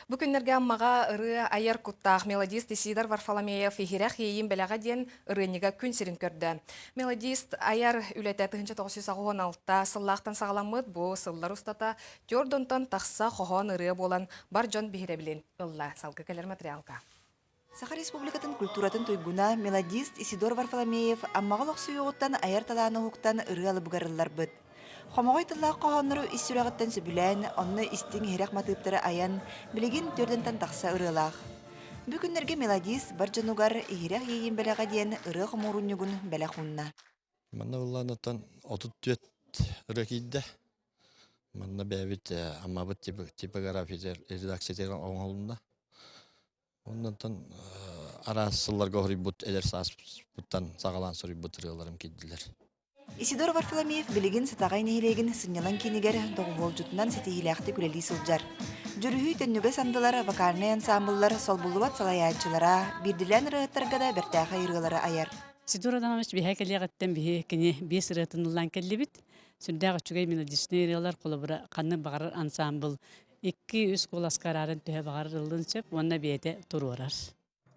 Бу күннерге аммага ыры аяр куттах мелодист Исидар Варфоломеев ихирах ейин белага ден ырынига күн сирин көрдө. Мелодист аяр үлете 1996-та сыллахтан сагаламыт бу сыллар устата Тёрдонтон тахса хохон ыры болан бар жон бихире билин. Ылла салгы келер материалга. Саха Республикатын культуратын туйгуна мелодист Исидор Варфоломеев аммагалок суйугуттан аяр талааны хуктан ыры алып бугарыллар быт. Хомогой тыллаак кохоннору иссүрагыттан сөбүлән, онны истиң хирак матыптары аян, билигин төрдөнтан тахса ырылаах. Бүгүннерге мелодист бар жанугар ихирак ейин белага диен ыры хоморуннюгун беле хунна. Манна булланаттан отут төт ракидде. Манна бәбит аммабыт типография редакциятер оңолунда. Оннан арасылларга хорибут элер саас буттан сагалан сорибут рыларым киддилер. Исидор Варфоломеев билигин сатагай нехилегин сыннялан кинигер доғуолжутунан сетихилэхти күлели сылжар. Жүрүхүй төннүгө сандылар, вокальный ансамбльлар, солбуллубат салаячылара, бирдилен рыаттарга да бертаха ирылары аяр. Сидора данамыч бихе келегеттен бихе кини бес рытынылан келлибит. Сүрдәгы чугай мелодистнериялар колобура канны багар ансамбл 2-3 коласкарарын төһө багар ылдын сөп, онна биете турурар.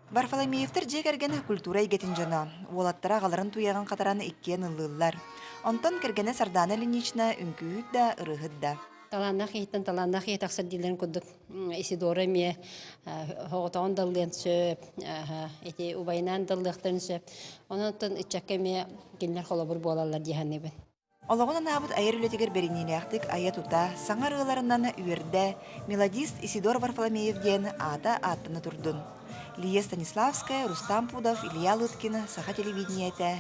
Варфоломеевтер жекерген культура игетин жана, уолаттара галарын туяган катараны иккен ыллылар. Онтон кергене Сардана Ильинична үңкүүт да, ырыхыт да. Таланнах иттен таланнах тақсыр дилен кудук Исидора ме хоғытауын дылден сөп, эти убайнан дылдықтын сөп. Онытын итчакка ме кенлер холобур болалар диханнебен. Олоғынан абыт айыр үлетігер беринелектик ая тута, саңар ыларынан үйерде мелодист Исидор Варфоломеев ден ата аттыны турдун. Лия Станиславская, Рустам Пудов, Илья Лыткин, Саха телевидениете.